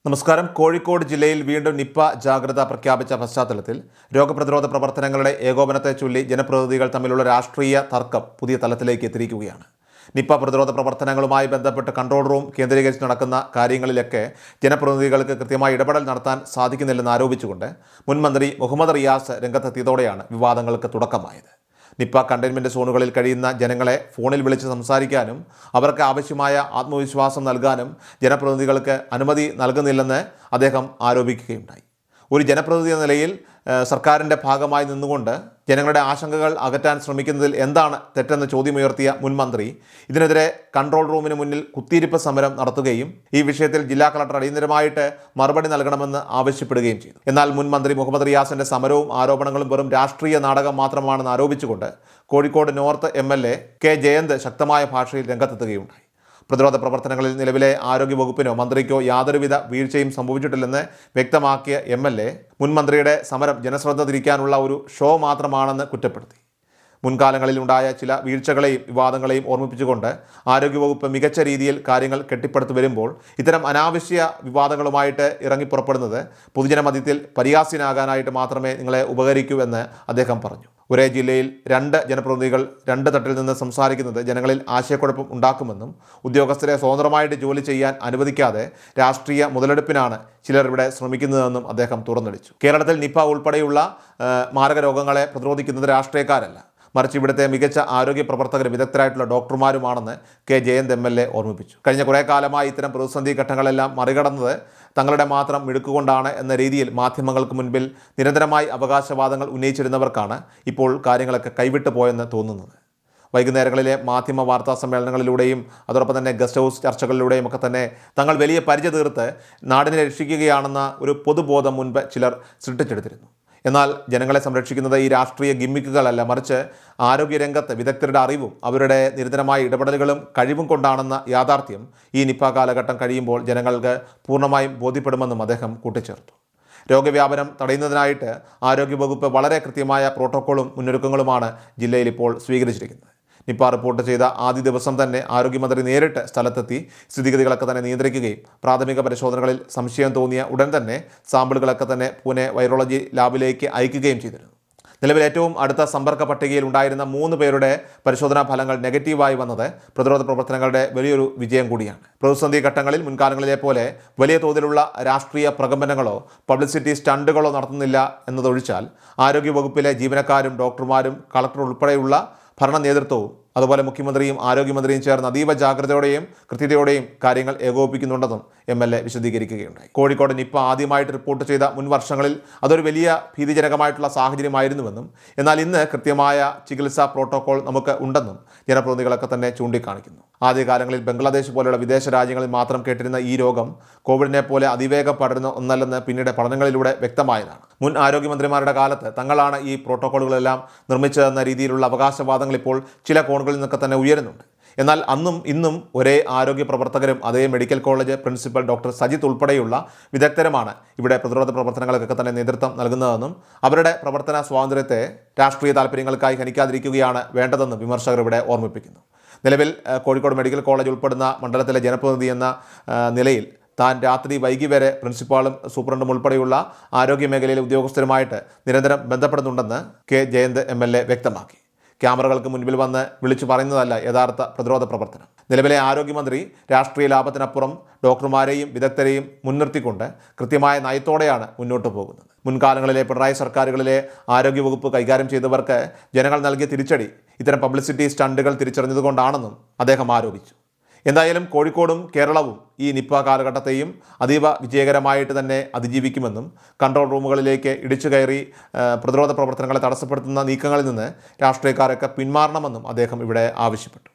നമസ്കാരം. കോഴിക്കോട് ജില്ലയിൽ വീണ്ടും നിപ്പ ജാഗ്രത പ്രഖ്യാപിച്ച പശ്ചാത്തലത്തിൽ രോഗപ്രതിരോധ പ്രവർത്തനങ്ങളുടെ ഏകോപനത്തെ ചൊല്ലി ജനപ്രതിനിധികൾ തമ്മിലുള്ള രാഷ്ട്രീയ തർക്കം പുതിയ തലത്തിലേക്ക് എത്തിയിരിക്കുകയാണ്. നിപ്പ പ്രതിരോധ പ്രവർത്തനങ്ങളുമായി ബന്ധപ്പെട്ട് കൺട്രോൾ റൂം കേന്ദ്രീകരിച്ച് നടക്കുന്ന കാര്യങ്ങളിലൊക്കെ ജനപ്രതിനിധികൾക്ക് കൃത്യമായി ഇടപെടൽ നടത്താൻ സാധിക്കുന്നില്ലെന്ന് ആരോപിച്ചുകൊണ്ട് മുൻ മന്ത്രി മുഹമ്മദ് റിയാസ് രംഗത്തെത്തിയതോടെയാണ് വിവാദങ്ങൾക്ക് തുടക്കമായത്. നിപ്പ കണ്ടെയ്ൻമെൻറ്റ് സോണുകളിൽ കഴിയുന്ന ജനങ്ങളെ ഫോണിൽ വിളിച്ച് സംസാരിക്കാനും അവർക്ക് ആവശ്യമായ ആത്മവിശ്വാസം നൽകാനും ജനപ്രതിനിധികൾക്ക് അനുമതി നൽകുന്നില്ലെന്ന് അദ്ദേഹം ആരോപിക്കുകയുണ്ടായി. ഒരു ജനപ്രതിനിധി എന്ന നിലയിൽ സർക്കാരിൻ്റെ ഭാഗമായി നിന്നുകൊണ്ട് ജനങ്ങളുടെ ആശങ്കകൾ അകറ്റാൻ ശ്രമിക്കുന്നതിൽ എന്താണ് തെറ്റെന്ന് ചോദ്യമുയർത്തിയ മുൻ മന്ത്രി ഇതിനെതിരെ കൺട്രോൾ റൂമിന് മുന്നിൽ കുത്തിയിരിപ്പ് സമരം നടത്തുകയും ഈ വിഷയത്തിൽ ജില്ലാ കളക്ടർ അടിയന്തരമായിട്ട് മറുപടി നൽകണമെന്ന് ആവശ്യപ്പെടുകയും ചെയ്തു. എന്നാൽ മുൻ മന്ത്രി മുഹമ്മദ് റിയാസിൻ്റെ സമരവും ആരോപണങ്ങളും വെറും രാഷ്ട്രീയ നാടകം മാത്രമാണെന്ന് ആരോപിച്ചുകൊണ്ട് Kozhikode north MLA K Jayanth ശക്തമായ ഭാഷയിൽ രംഗത്തെത്തുകയുണ്ടായി. പ്രതിരോധ പ്രവർത്തനങ്ങളിൽ നിലവിലെ ആരോഗ്യവകുപ്പിനോ മന്ത്രിക്കോ യാതൊരുവിധ വീഴ്ചയും സംഭവിച്ചിട്ടില്ലെന്ന് വ്യക്തമാക്കിയ MLA മുൻ മന്ത്രിയുടെ സമരം ജനശ്രദ്ധ തിരിക്കാനുള്ള ഒരു ഷോ മാത്രമാണെന്ന് കുറ്റപ്പെടുത്തി. മുൻകാലങ്ങളിൽ ഉണ്ടായ ചില വീഴ്ചകളെയും വിവാദങ്ങളെയും ഓർമ്മിപ്പിച്ചുകൊണ്ട് ആരോഗ്യവകുപ്പ് മികച്ച രീതിയിൽ കാര്യങ്ങൾ കെട്ടിപ്പടുത്തു വരുമ്പോൾ ഇത്തരം അനാവശ്യ വിവാദങ്ങളുമായിട്ട് ഇറങ്ങിപ്പുറപ്പെടുന്നത് പൊതുജനമധ്യത്തിൽ പരിഹാസ്യനാകാനായിട്ട് മാത്രമേ നിങ്ങളെ ഉപകരിക്കൂ എന്ന് അദ്ദേഹം പറഞ്ഞു. ഒരേ ജില്ലയിൽ രണ്ട് ജനപ്രതിനിധികൾ രണ്ട് തട്ടിൽ നിന്ന് സംസാരിക്കുന്നത് ജനങ്ങളിൽ ആശയക്കുഴപ്പം ഉണ്ടാക്കുമെന്നും ഉദ്യോഗസ്ഥരെ സ്വതന്ത്രമായിട്ട് ജോലി ചെയ്യാൻ അനുവദിക്കാതെ രാഷ്ട്രീയ മുതലെടുപ്പിനാണ് ചിലർ ഇവിടെ ശ്രമിക്കുന്നതെന്നും അദ്ദേഹം തുറന്നടിച്ചു. കേരളത്തിൽ നിപ്പ ഉൾപ്പെടെയുള്ള മാരക രോഗങ്ങളെ പ്രതിരോധിക്കുന്നത് രാഷ്ട്രീയക്കാരല്ല, മറിച്ച് ഇവിടുത്തെ മികച്ച ആരോഗ്യ പ്രവർത്തകരും വിദഗ്ധരായിട്ടുള്ള ഡോക്ടർമാരുമാണെന്ന് കെ ജയന്ത് MLA ഓർമ്മിപ്പിച്ചു. കഴിഞ്ഞ കുറേ കാലമായി ഇത്തരം പ്രതിസന്ധി ഘട്ടങ്ങളെല്ലാം മറികടന്നത് തങ്ങളുടെ മാത്രം മിടുക്കുകൊണ്ടാണ് എന്ന രീതിയിൽ മാധ്യമങ്ങൾക്ക് മുൻപിൽ നിരന്തരമായി അവകാശവാദങ്ങൾ ഉന്നയിച്ചിരുന്നവർക്കാണ് ഇപ്പോൾ കാര്യങ്ങളൊക്കെ കൈവിട്ടു പോയെന്ന് തോന്നുന്നത്. വൈകുന്നേരങ്ങളിലെ മാധ്യമ വാർത്താ സമ്മേളനങ്ങളിലൂടെയും അതോടൊപ്പം തന്നെ ഗസ്റ്റ് ഹൗസ് ചർച്ചകളിലൂടെയും ഒക്കെ തന്നെ തങ്ങൾ വലിയ പരിചയ തീർത്ത് നാടിനെ രക്ഷിക്കുകയാണെന്ന ഒരു പൊതുബോധം മുൻപ് ചിലർ സൃഷ്ടിച്ചെടുത്തിരുന്നു. എന്നാൽ ജനങ്ങളെ സംരക്ഷിക്കുന്നത് ഈ രാഷ്ട്രീയ ഗിമ്മിക്കുകളല്ല, മറിച്ച് ആരോഗ്യരംഗത്ത് വിദഗ്ധരുടെ അറിവും അവരുടെ നിരന്തരമായ ഇടപെടലുകളും കഴിവും കൊണ്ടാണെന്ന യാഥാർത്ഥ്യം ഈ നിപ്പ കാലഘട്ടം കഴിയുമ്പോൾ ജനങ്ങൾക്ക് പൂർണ്ണമായും ബോധ്യപ്പെടുമെന്നും അദ്ദേഹം കൂട്ടിച്ചേർത്തു. രോഗവ്യാപനം തടയുന്നതിനായിട്ട് ആരോഗ്യവകുപ്പ് വളരെ കൃത്യമായ പ്രോട്ടോക്കോളും മുന്നൊരുക്കങ്ങളുമാണ് ജില്ലയിൽ ഇപ്പോൾ സ്വീകരിച്ചിരിക്കുന്നത്. നിപ്പ റിപ്പോർട്ട് ചെയ്ത ആദ്യ ദിവസം തന്നെ ആരോഗ്യമന്ത്രി നേരിട്ട് സ്ഥലത്തെത്തി സ്ഥിതിഗതികളൊക്കെ തന്നെ നിയന്ത്രിക്കുകയും പ്രാഥമിക പരിശോധനകളിൽ സംശയം തോന്നിയ ഉടൻ തന്നെ സാമ്പിളുകളൊക്കെ തന്നെ പൂനെ വൈറോളജി ലാബിലേക്ക് അയക്കുകയും ചെയ്തിരുന്നു. നിലവിൽ ഏറ്റവും അടുത്ത സമ്പർക്ക പട്ടികയിൽ ഉണ്ടായിരുന്ന 3 പേരുടെ പരിശോധനാ ഫലങ്ങൾ നെഗറ്റീവായി വന്നത് പ്രതിരോധ പ്രവർത്തനങ്ങളുടെ വലിയൊരു വിജയം കൂടിയാണ്. പ്രതിസന്ധി ഘട്ടങ്ങളിൽ മുൻകാലങ്ങളിലെ പോലെ വലിയ തോതിലുള്ള രാഷ്ട്രീയ പ്രകമ്പനങ്ങളോ പബ്ലിസിറ്റി സ്റ്റണ്ടുകളോ നടത്തുന്നില്ല എന്നതൊഴിച്ചാൽ ആരോഗ്യവകുപ്പിലെ ജീവനക്കാരും ഡോക്ടർമാരും കളക്ടർ ഉൾപ്പെടെയുള്ള ഭരണ നേതൃത്വവും അതുപോലെ മുഖ്യമന്ത്രിയും ആരോഗ്യമന്ത്രിയും ചേർന്ന് അതീവ ജാഗ്രതയോടെയും കൃത്യതയോടെയും കാര്യങ്ങൾ ഏകോപിപ്പിക്കുന്നുണ്ടെന്നും MLA വിശദീകരിക്കുകയുണ്ടായി. കോഴിക്കോട് നിപ്പ ആദ്യമായിട്ട് റിപ്പോർട്ട് ചെയ്ത മുൻ വർഷങ്ങളിൽ അതൊരു വലിയ ഭീതിജനകമായിട്ടുള്ള സാഹചര്യമായിരുന്നുവെന്നും എന്നാൽ ഇന്ന് കൃത്യമായ ചികിത്സാ പ്രോട്ടോകോൾ നമുക്ക് ഉണ്ടെന്നും ജനപ്രതിനിധികളൊക്കെ തന്നെ ചൂണ്ടിക്കാണിക്കുന്നു. ആദ്യകാലങ്ങളിൽ ബംഗ്ലാദേശ് പോലെയുള്ള വിദേശ രാജ്യങ്ങളിൽ മാത്രം കേട്ടിരുന്ന ഈ രോഗം കോവിഡിനെ പോലെ അതിവേഗം പടരുന്ന ഒന്നല്ലെന്ന് പിന്നീട് പഠനങ്ങളിലൂടെ വ്യക്തമായതാണ്. മുൻ ആരോഗ്യമന്ത്രിമാരുടെ കാലത്ത് തങ്ങളാണ് ഈ പ്രോട്ടോകോളുകളെല്ലാം നിർമ്മിച്ചതെന്ന രീതിയിലുള്ള അവകാശവാദങ്ങൾ ഇപ്പോൾ ചില കോണുകളിൽ നിന്നൊക്കെ തന്നെ ഉയരുന്നുണ്ട്. എന്നാൽ അന്നും ഇന്നും ഒരേ ആരോഗ്യ പ്രവർത്തകരും അതേ medical college principal doctor Sajith ഉൾപ്പെടെയുള്ള വിദഗ്ധരുമാണ് ഇവിടെ പ്രതിരോധ പ്രവർത്തനങ്ങൾക്കൊക്കെ തന്നെ നേതൃത്വം നൽകുന്നതെന്നും അവരുടെ പ്രവർത്തന സ്വാതന്ത്ര്യത്തെ രാഷ്ട്രീയ താല്പര്യങ്ങൾക്കായി ഹനിക്കാതിരിക്കുകയാണ് വേണ്ടതെന്നും വിമർശകർ ഇവിടെ ഓർമ്മിപ്പിക്കുന്നു. നിലവിൽ കോഴിക്കോട് മെഡിക്കൽ കോളേജ് ഉൾപ്പെടുന്ന മണ്ഡലത്തിലെ ജനപ്രതിനിധി എന്ന നിലയിൽ താൻ രാത്രി വൈകി വരെ പ്രിൻസിപ്പാളും സൂപ്രണ്ടും ഉൾപ്പെടെയുള്ള ആരോഗ്യ മേഖലയിലെ ഉദ്യോഗസ്ഥരുമായിട്ട് നിരന്തരം ബന്ധപ്പെടുന്നുണ്ടെന്ന് കെ ജയന്ത് MLA വ്യക്തമാക്കി. ക്യാമറകൾക്ക് മുൻപിൽ വന്ന് വിളിച്ചു പറയുന്നതല്ല യഥാർത്ഥ പ്രതിരോധ പ്രവർത്തനം. നിലവിലെ ആരോഗ്യമന്ത്രി രാഷ്ട്രീയ ലാഭത്തിനപ്പുറം ഡോക്ടർമാരെയും വിദഗ്ധരെയും മുൻനിർത്തിക്കൊണ്ട് കൃത്യമായ നയത്തോടെയാണ് മുന്നോട്ട് പോകുന്നത്. മുൻകാലങ്ങളിലെ പിണറായി സർക്കാരുകളിലെ ആരോഗ്യവകുപ്പ് കൈകാര്യം ചെയ്തവർക്ക് ജനങ്ങൾ നൽകിയ തിരിച്ചടി ഇത്തരം പബ്ലിസിറ്റി സ്റ്റണ്ടുകൾ തിരിച്ചറിഞ്ഞതുകൊണ്ടാണെന്നും അദ്ദേഹം ആരോപിച്ചു. എന്തായാലും കോഴിക്കോടും കേരളവും ഈ നിപ്പ കാലഘട്ടത്തെയും അതീവ വിജയകരമായിട്ട് തന്നെ അതിജീവിക്കുമെന്നും കൺട്രോൾ റൂമുകളിലേക്ക് ഇടിച്ചു കയറി പ്രതിരോധ പ്രവർത്തനങ്ങളെ തടസ്സപ്പെടുത്തുന്ന നീക്കങ്ങളിൽ നിന്ന് രാഷ്ട്രീയക്കാരൊക്കെ പിന്മാറണമെന്നും അദ്ദേഹം ഇവിടെ ആവശ്യപ്പെട്ടു.